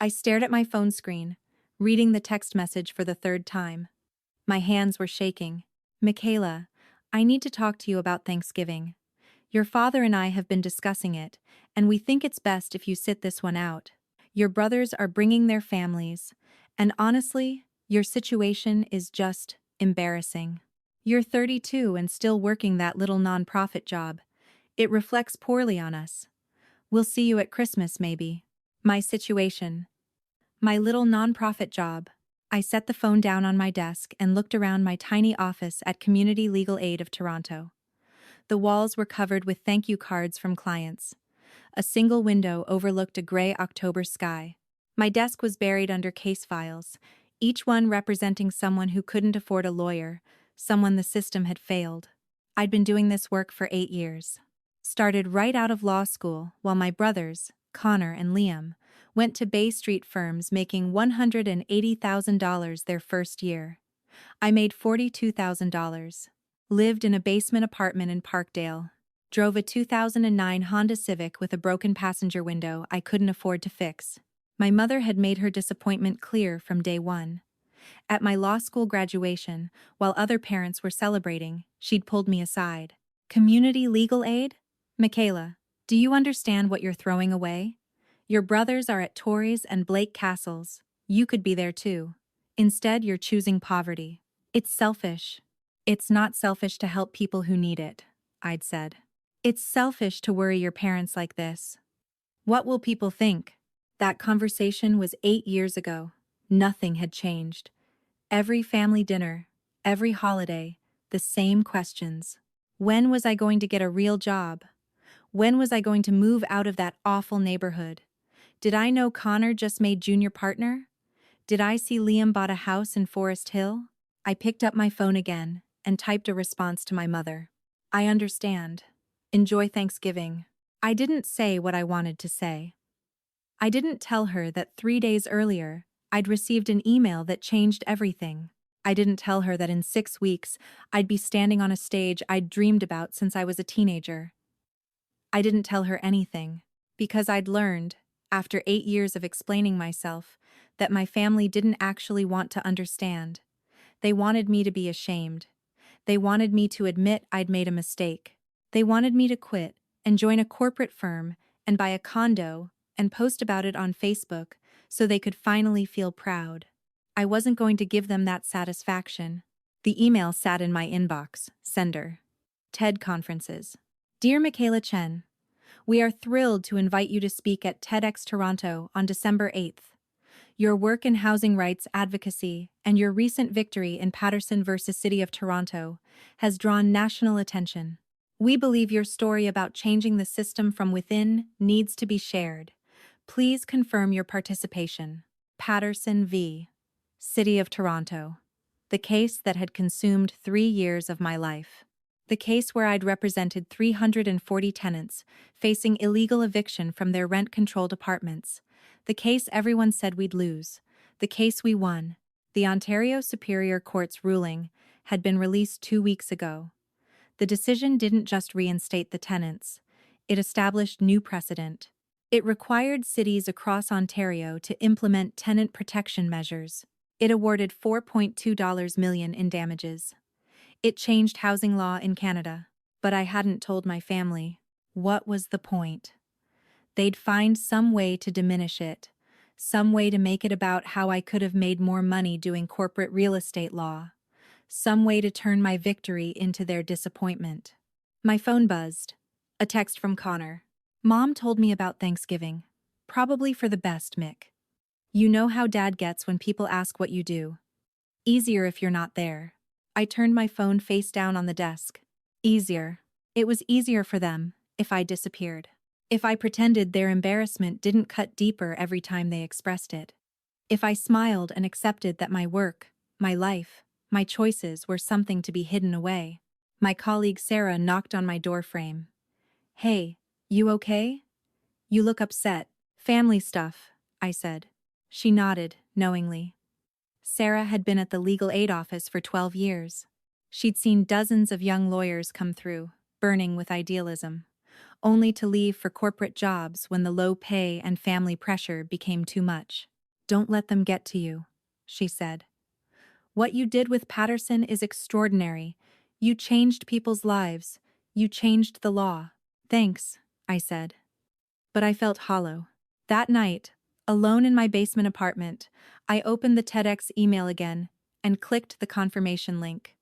I stared at my phone screen, reading the text message for the third time. My hands were shaking. Michaela, I need to talk to you about Thanksgiving. Your father and I have been discussing it, and we think it's best if you sit this one out. Your brothers are bringing their families, and honestly, your situation is just embarrassing. You're 32 and still working that little nonprofit job. It reflects poorly on us. We'll see you at Christmas, maybe. My situation. My little nonprofit job. I set the phone down on my desk and looked around my tiny office at Community Legal Aid of Toronto. The walls were covered with thank you cards from clients. A single window overlooked a gray October sky. My desk was buried under case files, each one representing someone who couldn't afford a lawyer, someone the system had failed. I'd been doing this work for 8 years. Started right out of law school, while my brothers, Connor and Liam, went to Bay Street firms making $180,000 their first year. I made $42,000. Lived in a basement apartment in Parkdale. Drove a 2009 Honda Civic with a broken passenger window I couldn't afford to fix. My mother had made her disappointment clear from day one. At my law school graduation, while other parents were celebrating, she'd pulled me aside. Community legal aid? Michaela, do you understand what you're throwing away? Your brothers are at Torrey's and Blake Castle's. You could be there too. Instead, you're choosing poverty. It's selfish. It's not selfish to help people who need it, I'd said. It's selfish to worry your parents like this. What will people think? That conversation was 8 years ago. Nothing had changed. Every family dinner, every holiday, the same questions. When was I going to get a real job? When was I going to move out of that awful neighborhood? Did I know Connor just made junior partner? Did I see Liam bought a house in Forest Hill? I picked up my phone again and typed a response to my mother. I understand. Enjoy Thanksgiving. I didn't say what I wanted to say. I didn't tell her that 3 days earlier, I'd received an email that changed everything. I didn't tell her that in 6 weeks, I'd be standing on a stage I'd dreamed about since I was a teenager. I didn't tell her anything, because I'd learned, after 8 years of explaining myself, that my family didn't actually want to understand. They wanted me to be ashamed. They wanted me to admit I'd made a mistake. They wanted me to quit and join a corporate firm and buy a condo and post about it on Facebook so they could finally feel proud. I wasn't going to give them that satisfaction. The email sat in my inbox. Sender. TED conferences. Dear Michaela Chen, we are thrilled to invite you to speak at TEDx Toronto on December 8th. Your work in housing rights advocacy and your recent victory in Patterson versus City of Toronto has drawn national attention. We believe your story about changing the system from within needs to be shared. Please confirm your participation. Patterson v. City of Toronto. The case that had consumed 3 years of my life. The case where I'd represented 340 tenants facing illegal eviction from their rent-controlled apartments. The case everyone said we'd lose. The case we won. The Ontario Superior Court's ruling had been released 2 weeks ago. The decision didn't just reinstate the tenants. It established new precedent. It required cities across Ontario to implement tenant protection measures. It awarded $4.2 million in damages. It changed housing law in Canada. But I hadn't told my family. What was the point? They'd find some way to diminish it, some way to make it about how I could have made more money doing corporate real estate law, some way to turn my victory into their disappointment. My phone buzzed. A text from Connor. Mom told me about Thanksgiving. Probably for the best, Mick. You know how Dad gets when people ask what you do. Easier if you're not there. I turned my phone face down on the desk. Easier. It was easier for them if I disappeared. If I pretended their embarrassment didn't cut deeper every time they expressed it. If I smiled and accepted that my work, my life, my choices were something to be hidden away. My colleague Sarah knocked on my doorframe. Hey, you okay? You look upset. Family stuff, I said. She nodded, knowingly. Sarah had been at the legal aid office for 12 years. She'd seen dozens of young lawyers come through, burning with idealism. only to leave for corporate jobs when the low pay and family pressure became too much. "Don't let them get to you," she said. "What you did with Patterson is extraordinary. You changed people's lives. You changed the law." "Thanks," I said. But I felt hollow. That night, alone in my basement apartment, I opened the TEDx email again and clicked the confirmation link.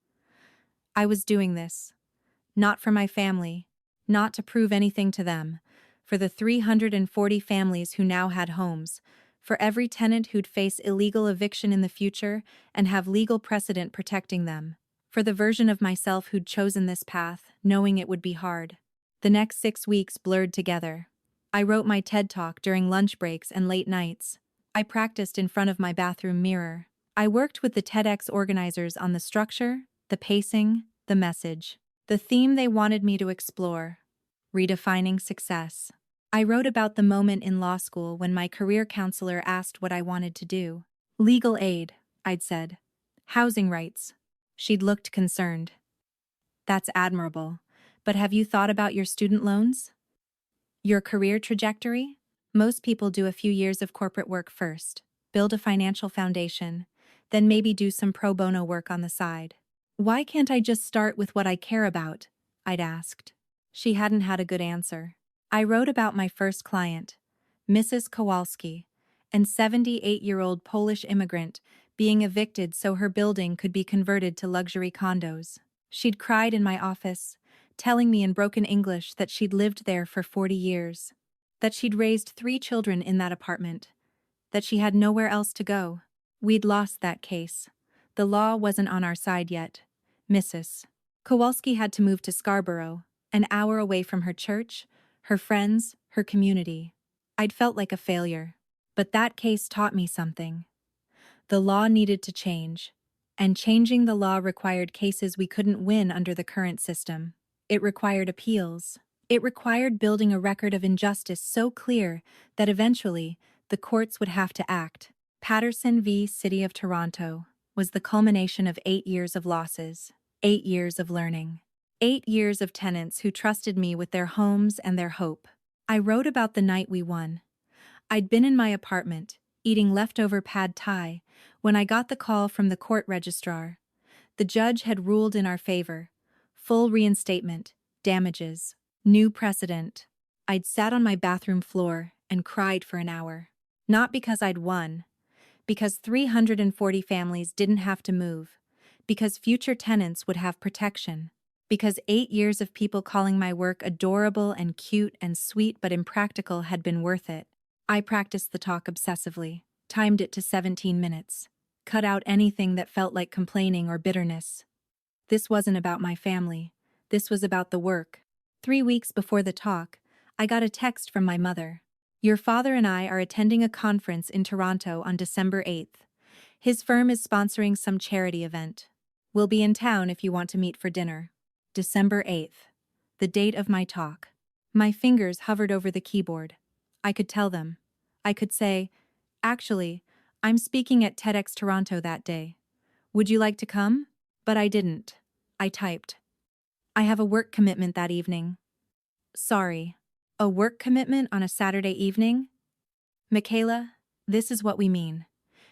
I was doing this, not for my family, not to prove anything to them, for the 340 families who now had homes, for every tenant who'd face illegal eviction in the future and have legal precedent protecting them, for the version of myself who'd chosen this path, knowing it would be hard. The next 6 weeks blurred together. I wrote my TED Talk during lunch breaks and late nights. I practiced in front of my bathroom mirror. I worked with the TEDx organizers on the structure, the pacing, the message, the theme they wanted me to explore: redefining success. I wrote about the moment in law school when my career counselor asked what I wanted to do. "Legal aid," I'd said. "Housing rights." She'd looked concerned. "That's admirable. But have you thought about your student loans? Your career trajectory?" "Most people do a few years of corporate work first, build a financial foundation, then maybe do some pro bono work on the side." "Why can't I just start with what I care about?" I'd asked. She hadn't had a good answer. I wrote about my first client, Mrs. Kowalski, an 78-year-old Polish immigrant being evicted so her building could be converted to luxury condos. She'd cried in my office, telling me in broken English that she'd lived there for 40 years, that she'd raised 3 children in that apartment, that she had nowhere else to go. We'd lost that case. The law wasn't on our side yet. Mrs. Kowalski had to move to Scarborough, an hour away from her church, her friends, her community. I'd felt like a failure. But that case taught me something. The law needed to change, and changing the law required cases we couldn't win under the current system. It required appeals. It required building a record of injustice so clear that eventually the courts would have to act. Patterson v. City of Toronto was the culmination of 8 years of losses, 8 years of learning, 8 years of tenants who trusted me with their homes and their hope. I wrote about the night we won. I'd been in my apartment, eating leftover pad thai, when I got the call from the court registrar. The judge had ruled in our favor. Full reinstatement, damages, new precedent. I'd sat on my bathroom floor and cried for an hour. Not because I'd won, because 340 families didn't have to move, because future tenants would have protection, because 8 years of people calling my work adorable and cute and sweet but impractical had been worth it. I practiced the talk obsessively, timed it to 17 minutes, cut out anything that felt like complaining or bitterness. This wasn't about my family. This was about the work. 3 weeks before the talk, I got a text from my mother. "Your father and I are attending a conference in Toronto on December 8th. His firm is sponsoring some charity event. We'll be in town if you want to meet for dinner." December 8th, the date of my talk. My fingers hovered over the keyboard. I could tell them. I could say, "Actually, I'm speaking at TEDx Toronto that day. Would you like to come?" But I didn't. I typed, "I have a work commitment that evening." "Sorry. A work commitment on a Saturday evening? Michaela, this is what we mean.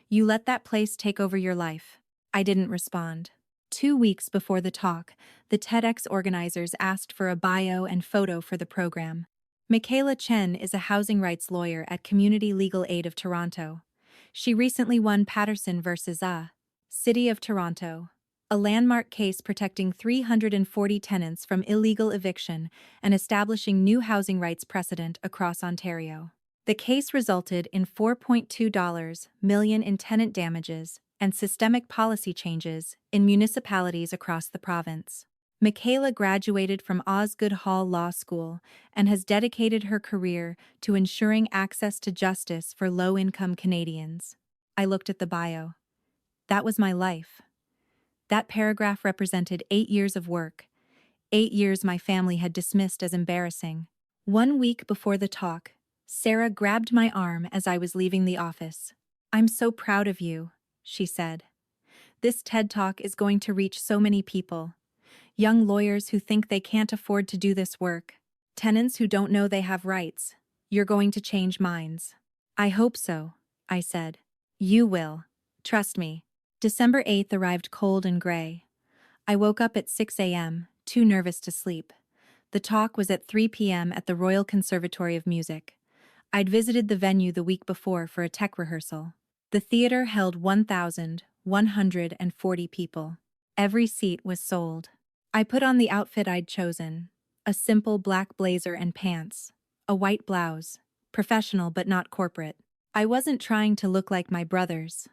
You let that place take over your life." I didn't respond. 2 weeks before the talk, the TEDx organizers asked for a bio and photo for the program. Michaela Chen is a housing rights lawyer at Community Legal Aid of Toronto. She recently won Patterson versus City of Toronto, a landmark case protecting 340 tenants from illegal eviction and establishing new housing rights precedent across Ontario. The case resulted in $4.2 million in tenant damages and systemic policy changes in municipalities across the province. Michaela graduated from Osgoode Hall Law School and has dedicated her career to ensuring access to justice for low-income Canadians. I looked at the bio. That was my life. That paragraph represented 8 years of work, 8 years my family had dismissed as embarrassing. 1 week before the talk, Sarah grabbed my arm as I was leaving the office. "I'm so proud of you," she said. "This TED Talk is going to reach so many people. Young lawyers who think they can't afford to do this work. Tenants who don't know they have rights. You're going to change minds. I hope so, I said. You will. Trust me. December 8th arrived cold and gray. I woke up at 6 a.m., too nervous to sleep. The talk was at 3 p.m. at the Royal Conservatory of Music. I'd visited the venue the week before for a tech rehearsal. The theater held 1,140 people. Every seat was sold. I put on the outfit I'd chosen, a simple black blazer and pants, a white blouse, professional but not corporate. I wasn't trying to look like my brothers.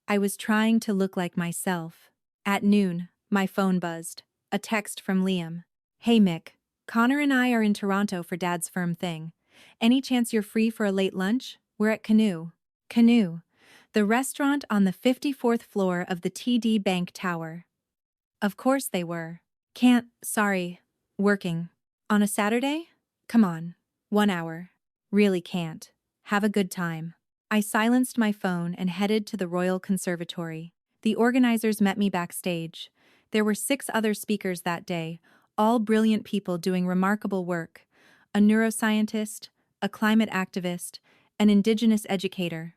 I was trying to look like myself. At noon, my phone buzzed. A text from Liam. Hey Mick, Connor and I are in Toronto for Dad's firm thing. Any chance you're free for a late lunch? We're at Canoe. Canoe, the restaurant on the 54th floor of the TD Bank Tower. Of course they were. Can't, sorry. Working. On a Saturday? Come on. 1 hour. Really can't. Have a good time. I silenced my phone and headed to the Royal Conservatory. The organizers met me backstage. There were 6 other speakers that day, all brilliant people doing remarkable work. A neuroscientist, a climate activist, an indigenous educator.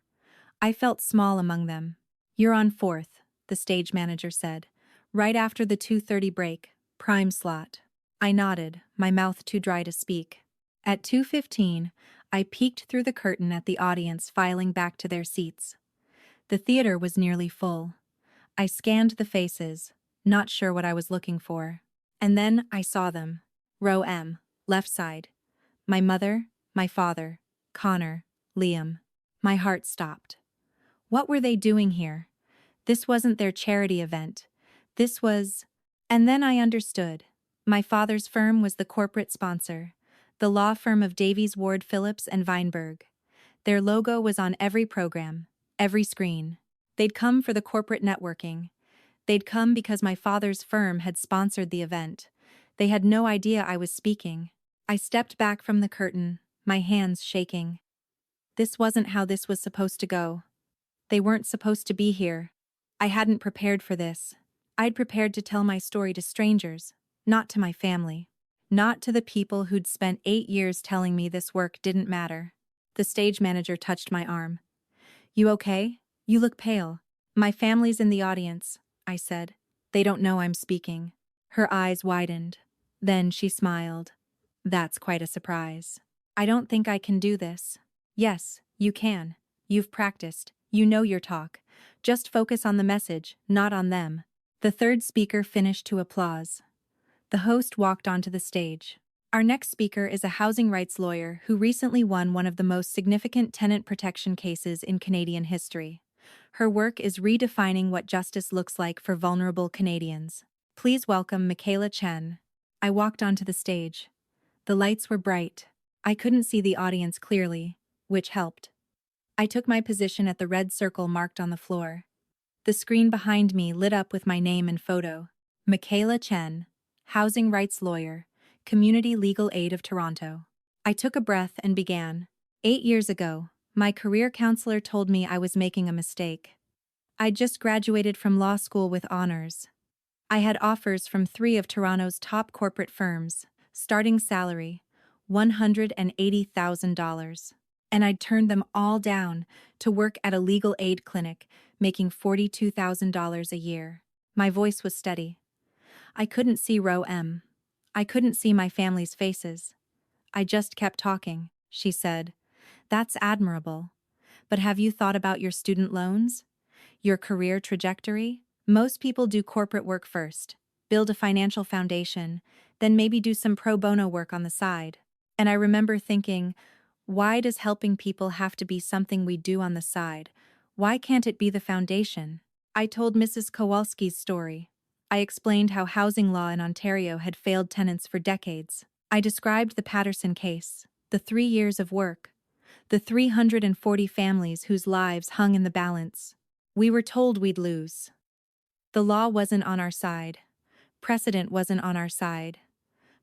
I felt small among them. You're on 4th, the stage manager said. Right after the 2:30 break, prime slot. I nodded, my mouth too dry to speak. At 2:15, I peeked through the curtain at the audience filing back to their seats. The theater was nearly full. I scanned the faces, not sure what I was looking for. And then I saw them. Row M, left side. My mother, my father, Connor, Liam. My heart stopped. What were they doing here? This wasn't their charity event. This was... And then I understood. My father's firm was the corporate sponsor, the law firm of Davies, Ward, Phillips, and Weinberg. Their logo was on every program, every screen. They'd come for the corporate networking. They'd come because my father's firm had sponsored the event. They had no idea I was speaking. I stepped back from the curtain, my hands shaking. This wasn't how this was supposed to go. They weren't supposed to be here. I hadn't prepared for this. I'd prepared to tell my story to strangers, not to my family. Not to the people who'd spent 8 years telling me this work didn't matter. The stage manager touched my arm. You okay? You look pale. My family's in the audience, I said. They don't know I'm speaking. Her eyes widened. Then she smiled. That's quite a surprise. I don't think I can do this. Yes, you can. You've practiced. You know your talk. Just focus on the message, not on them. The third speaker finished to applause. The host walked onto the stage. Our next speaker is a housing rights lawyer who recently won one of the most significant tenant protection cases in Canadian history. Her work is redefining what justice looks like for vulnerable Canadians. Please welcome Michaela Chen. I walked onto the stage. The lights were bright. I couldn't see the audience clearly, which helped. I took my position at the red circle marked on the floor. The screen behind me lit up with my name and photo. Michaela Chen, housing rights lawyer, Community Legal Aid of Toronto. I took a breath and began. 8 years ago, my career counselor told me I was making a mistake. I'd just graduated from law school with honors. I had offers from 3 of Toronto's top corporate firms, starting salary, $180,000. And I'd turned them all down to work at a legal aid clinic, making $42,000 a year. My voice was steady. I couldn't see row M. I couldn't see my family's faces. I just kept talking, she said. That's admirable. But have you thought about your student loans? Your career trajectory? Most people do corporate work first, build a financial foundation, then maybe do some pro bono work on the side. And I remember thinking, why does helping people have to be something we do on the side? Why can't it be the foundation? I told Mrs. Kowalski's story. I explained how housing law in Ontario had failed tenants for decades. I described the Patterson case, the 3 years of work, the 340 families whose lives hung in the balance. We were told we'd lose. The law wasn't on our side. Precedent wasn't on our side.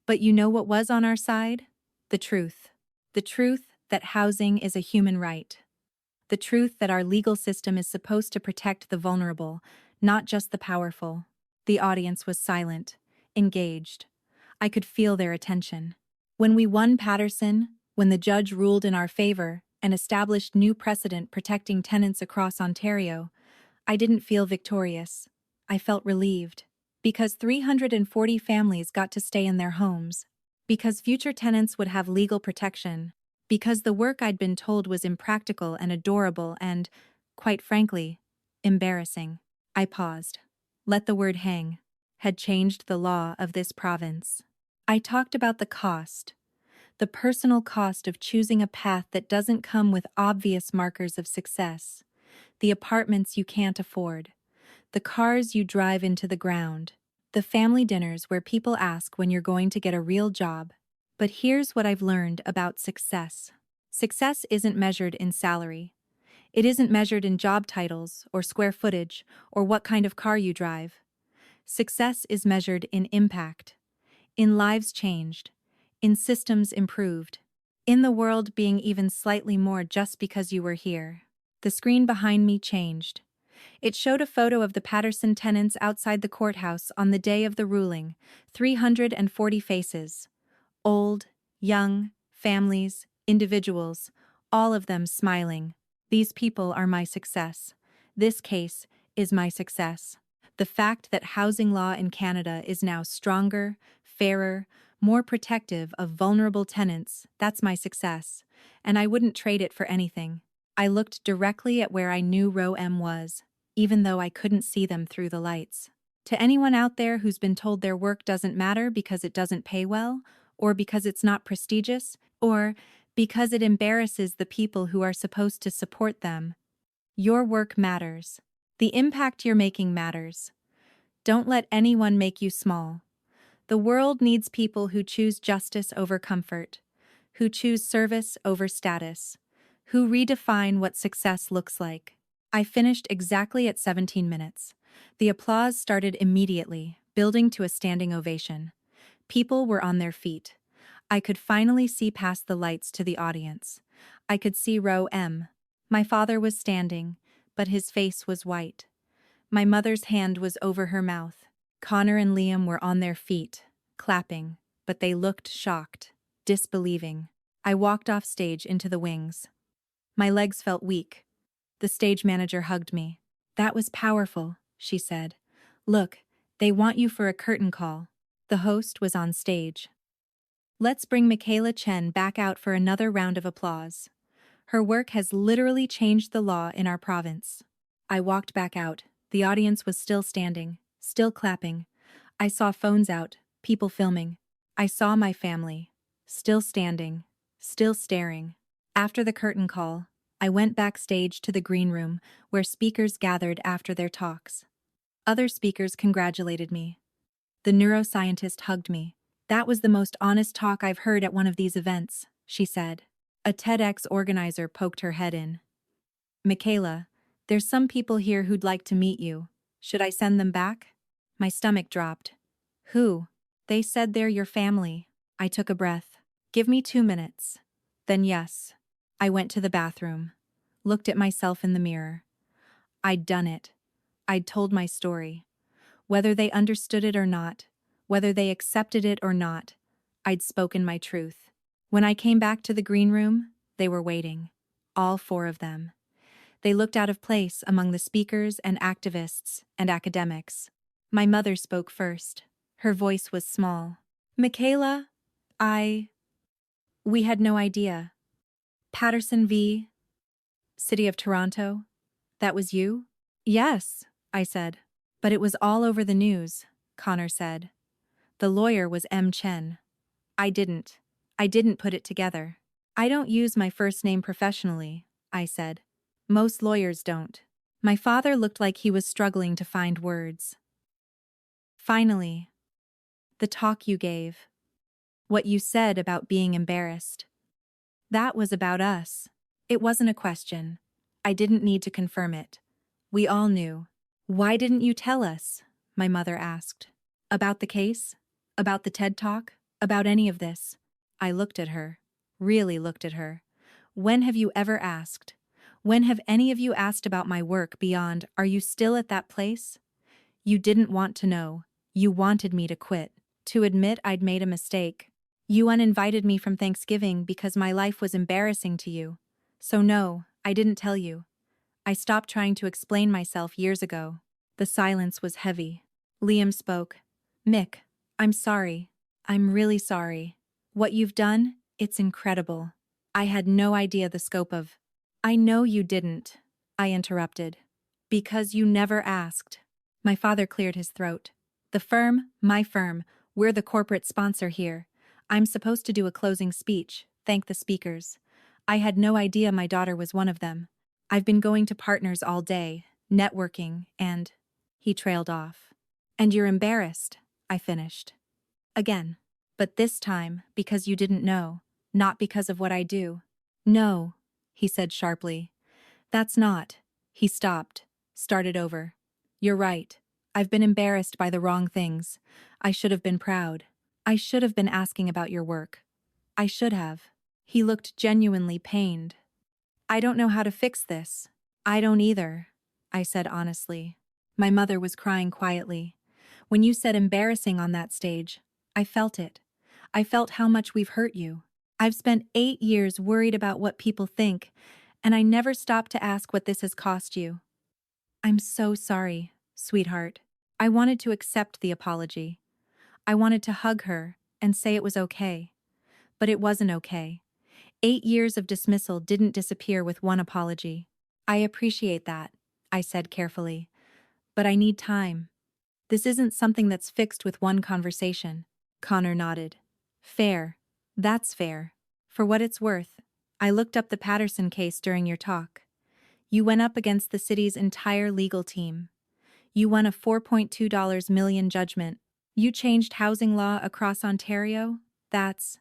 But you know what was on our side? The truth. The truth that housing is a human right. The truth that our legal system is supposed to protect the vulnerable, not just the powerful. The audience was silent, engaged. I could feel their attention. When we won Patterson, when the judge ruled in our favor and established new precedent protecting tenants across Ontario, I didn't feel victorious. I felt relieved. Because 340 families got to stay in their homes. Because future tenants would have legal protection. Because the work I'd been told was impractical and adorable and, quite frankly, embarrassing. I paused. Let the word hang. Had changed the law of this province. I talked about the cost. The personal cost of choosing a path that doesn't come with obvious markers of success. The apartments you can't afford. The cars you drive into the ground. The family dinners where people ask when you're going to get a real job. But here's what I've learned about success. Success isn't measured in salary. It isn't measured in job titles or square footage or what kind of car you drive. Success is measured in impact, in lives changed, in systems improved, in the world being even slightly more just because you were here. The screen behind me changed. It showed a photo of the Patterson tenants outside the courthouse on the day of the ruling, 340 faces. Old, young, families, individuals, all of them smiling. These people are my success. This case is my success. The fact that housing law in Canada is now stronger, fairer, more protective of vulnerable tenants, that's my success. And I wouldn't trade it for anything. I looked directly at where I knew row M was, even though I couldn't see them through the lights. To anyone out there who's been told their work doesn't matter because it doesn't pay well, or because it's not prestigious, or because it embarrasses the people who are supposed to support them, your work matters. The impact you're making matters. Don't let anyone make you small. The world needs people who choose justice over comfort, who choose service over status, who redefine what success looks like. I finished exactly at 17 minutes. The applause started immediately, building to a standing ovation. People were on their feet. I could finally see past the lights to the audience. I could see row M. My father was standing, but his face was white. My mother's hand was over her mouth. Connor and Liam were on their feet, clapping, but they looked shocked, disbelieving. I walked off stage into the wings. My legs felt weak. The stage manager hugged me. "That was powerful," she said. "Look, they want you for a curtain call." The host was on stage. "Let's bring Michaela Chen back out for another round of applause. Her work has literally changed the law in our province." I walked back out. The audience was still standing, still clapping. I saw phones out, people filming. I saw my family, still standing, still staring. After the curtain call, I went backstage to the green room where speakers gathered after their talks. Other speakers congratulated me. The neuroscientist hugged me. "That was the most honest talk I've heard at one of these events," she said. A TEDx organizer poked her head in. "Michaela, there's some people here who'd like to meet you. Should I send them back?" My stomach dropped. "Who?" "They said they're your family." I took a breath. "Give me 2 minutes." Then yes. I went to the bathroom. Looked at myself in the mirror. I'd done it. I'd told my story. Whether they understood it or not, whether they accepted it or not, I'd spoken my truth. When I came back to the green room, they were waiting. All 4 of them. They looked out of place among the speakers and activists and academics. My mother spoke first. Her voice was small. "Michaela, we had no idea. Patterson v. City of Toronto? That was you?" "Yes," I said. "But it was all over the news," Connor said. "The lawyer was M. Chen. I didn't put it together." "I don't use my first name professionally," I said. "Most lawyers don't." My father looked like he was struggling to find words. "Finally. The talk you gave. What you said about being embarrassed. That was about us. It wasn't a question. I didn't need to confirm it. We all knew." "Why didn't you tell us?" my mother asked. "About the case? About the TED Talk? About any of this?" I looked at her. Really looked at her. "When have you ever asked? When have any of you asked about my work beyond, are you still at that place? You didn't want to know. You wanted me to quit. To admit I'd made a mistake. You uninvited me from Thanksgiving because my life was embarrassing to you. So no, I didn't tell you. I stopped trying to explain myself years ago. The silence was heavy. Liam spoke. Mick, I'm sorry. I'm really sorry. What you've done, it's incredible. I had no idea the scope of. I know you didn't, I interrupted. Because you never asked. My father cleared his throat. The firm, my firm, we're the corporate sponsor here. I'm supposed to do a closing speech, thank the speakers. I had no idea my daughter was one of them. I've been going to partners all day, networking, and. He trailed off. And you're embarrassed, I finished. Again. But this time, because you didn't know, not because of what I do. No, he said sharply. That's not. He stopped, started over. You're right. I've been embarrassed by the wrong things. I should have been proud. I should have been asking about your work. I should have. He looked genuinely pained. I don't know how to fix this. I don't either, I said honestly. My mother was crying quietly. When you said embarrassing on that stage, I felt it. I felt how much we've hurt you. I've spent 8 years worried about what people think, and I never stopped to ask what this has cost you. I'm so sorry, sweetheart. I wanted to accept the apology. I wanted to hug her and say it was okay. But it wasn't okay. 8 years of dismissal didn't disappear with one apology. I appreciate that, I said carefully. But I need time. This isn't something that's fixed with one conversation. Connor nodded. Fair. That's fair. For what it's worth, I looked up the Patterson case during your talk. You went up against the city's entire legal team. You won a $4.2 million judgment. You changed housing law across Ontario? That's.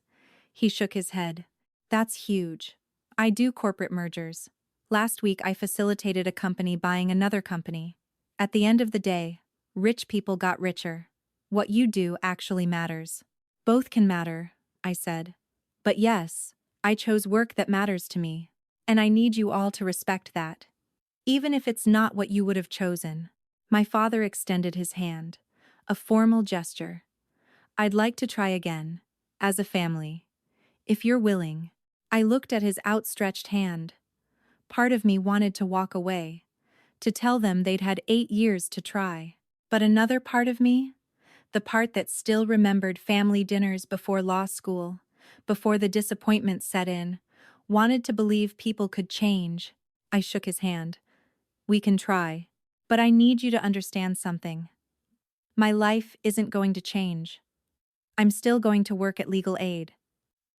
He shook his head. That's huge. I do corporate mergers. Last week I facilitated a company buying another company. At the end of the day, rich people got richer. What you do actually matters. Both can matter, I said. But yes, I chose work that matters to me. And I need you all to respect that. Even if it's not what you would have chosen. My father extended his hand. A formal gesture. I'd like to try again. As a family. If you're willing. I looked at his outstretched hand. Part of me wanted to walk away. To tell them they'd had 8 years to try. But another part of me, the part that still remembered family dinners before law school, before the disappointment set in, wanted to believe people could change. I shook his hand. We can try. But I need you to understand something. My life isn't going to change. I'm still going to work at Legal Aid.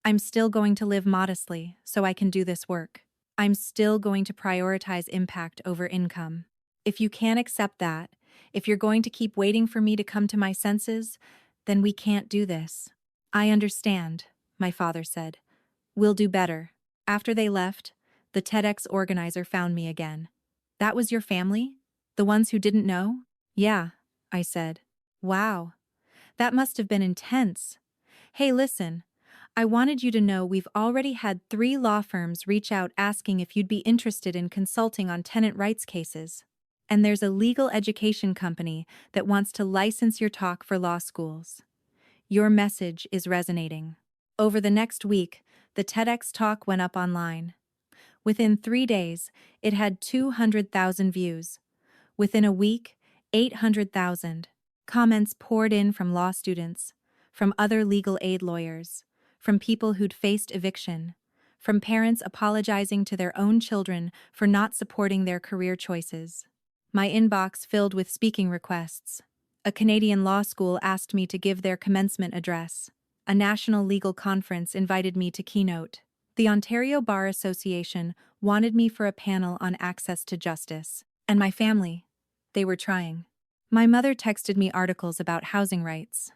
I'm still going to live modestly so I can do this work. I'm still going to prioritize impact over income. If you can't accept that, if you're going to keep waiting for me to come to my senses, then we can't do this. I understand, my father said. We'll do better. After they left, the TEDx organizer found me again. That was your family? The ones who didn't know? Yeah, I said. Wow. That must have been intense. Hey, listen. I wanted you to know we've already had 3 law firms reach out asking if you'd be interested in consulting on tenant rights cases. And there's a legal education company that wants to license your talk for law schools. Your message is resonating. Over the next week, the TEDx talk went up online. Within 3 days, it had 200,000 views. Within a week, 800,000. Comments poured in from law students, from other legal aid lawyers, from people who'd faced eviction, from parents apologizing to their own children for not supporting their career choices. My inbox filled with speaking requests. A Canadian law school asked me to give their commencement address. A national legal conference invited me to keynote. The Ontario Bar Association wanted me for a panel on access to justice. And my family, they were trying. My mother texted me articles about housing rights.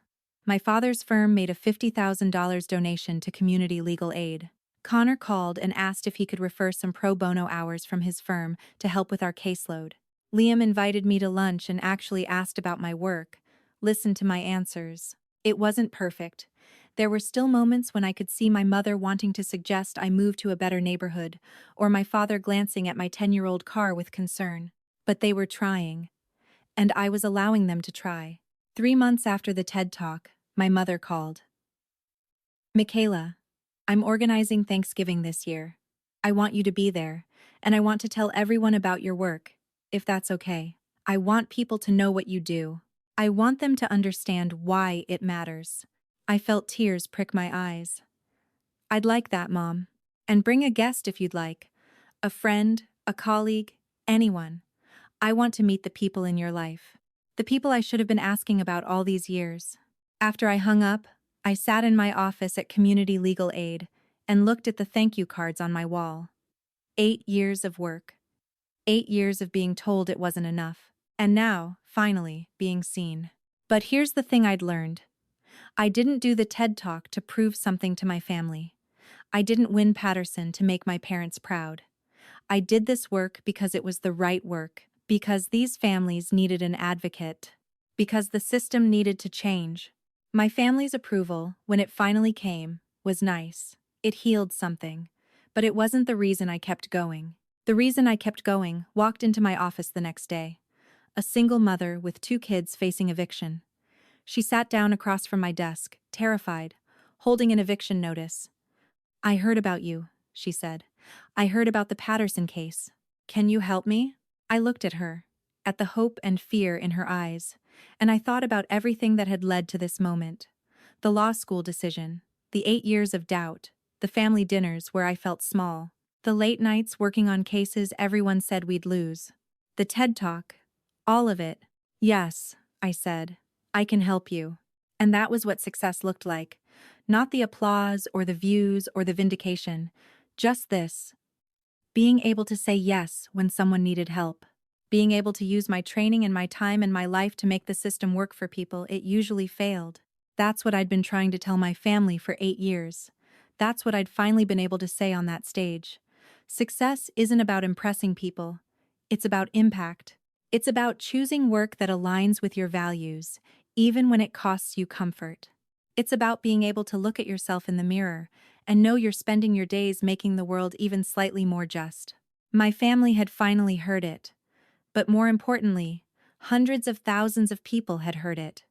My father's firm made a $50,000 donation to community legal aid. Connor called and asked if he could refer some pro bono hours from his firm to help with our caseload. Liam invited me to lunch and actually asked about my work, listened to my answers. It wasn't perfect. There were still moments when I could see my mother wanting to suggest I move to a better neighborhood, or my father glancing at my 10-year-old car with concern. But they were trying. And I was allowing them to try. 3 months after the TED Talk, my mother called. Michaela, I'm organizing Thanksgiving this year. I want you to be there, and I want to tell everyone about your work, if that's okay. I want people to know what you do. I want them to understand why it matters. I felt tears prick my eyes. I'd like that, Mom. And bring a guest if you'd like. A friend, a colleague, anyone. I want to meet the people in your life. The people I should have been asking about all these years. After I hung up, I sat in my office at Community Legal Aid and looked at the thank you cards on my wall. 8 years of work. 8 years of being told it wasn't enough. And now, finally, being seen. But here's the thing I'd learned. I didn't do the TED Talk to prove something to my family. I didn't win Patterson to make my parents proud. I did this work because it was the right work, because these families needed an advocate, because the system needed to change. My family's approval, when it finally came, was nice. It healed something. But it wasn't the reason I kept going. The reason I kept going walked into my office the next day. A single mother with 2 kids facing eviction. She sat down across from my desk, terrified, holding an eviction notice. "I heard about you," she said. "I heard about the Patterson case. Can you help me?" I looked at her, at the hope and fear in her eyes, and I thought about everything that had led to this moment. The law school decision, the 8 years of doubt, the family dinners where I felt small, the late nights working on cases everyone said we'd lose, the TED Talk, all of it. "Yes," I said, "I can help you." And that was what success looked like. Not the applause or the views or the vindication, just this. Being able to say yes when someone needed help. Being able to use my training and my time and my life to make the system work for people it usually failed. That's what I'd been trying to tell my family for 8 years. That's what I'd finally been able to say on that stage. Success isn't about impressing people. It's about impact. It's about choosing work that aligns with your values, even when it costs you comfort. It's about being able to look at yourself in the mirror and know you're spending your days making the world even slightly more just. My family had finally heard it. But more importantly, hundreds of thousands of people had heard it.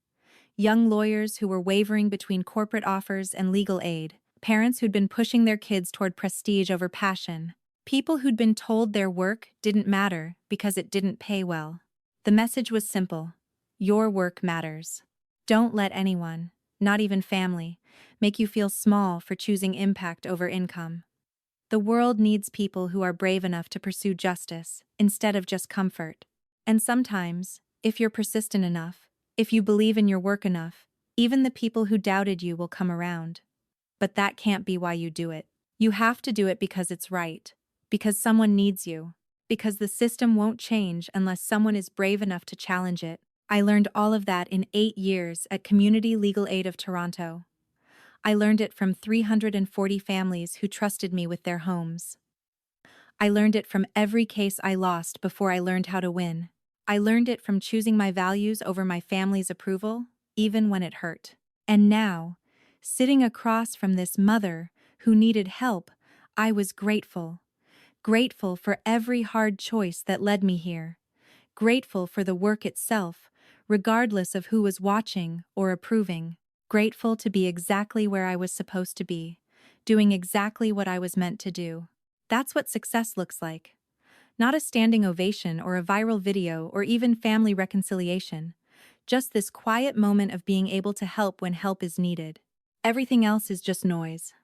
Young lawyers who were wavering between corporate offers and legal aid, parents who'd been pushing their kids toward prestige over passion, people who'd been told their work didn't matter because it didn't pay well. The message was simple. Your work matters. Don't let anyone, not even family, make you feel small for choosing impact over income. The world needs people who are brave enough to pursue justice instead of just comfort. And sometimes, if you're persistent enough, if you believe in your work enough, even the people who doubted you will come around. But that can't be why you do it. You have to do it because it's right, because someone needs you, because the system won't change unless someone is brave enough to challenge it. I learned all of that in 8 years at Community Legal Aid of Toronto. I learned it from 340 families who trusted me with their homes. I learned it from every case I lost before I learned how to win. I learned it from choosing my values over my family's approval, even when it hurt. And now, sitting across from this mother who needed help, I was grateful. Grateful for every hard choice that led me here. Grateful for the work itself, regardless of who was watching or approving. Grateful to be exactly where I was supposed to be, doing exactly what I was meant to do. That's what success looks like. Not a standing ovation or a viral video or even family reconciliation. Just this quiet moment of being able to help when help is needed. Everything else is just noise.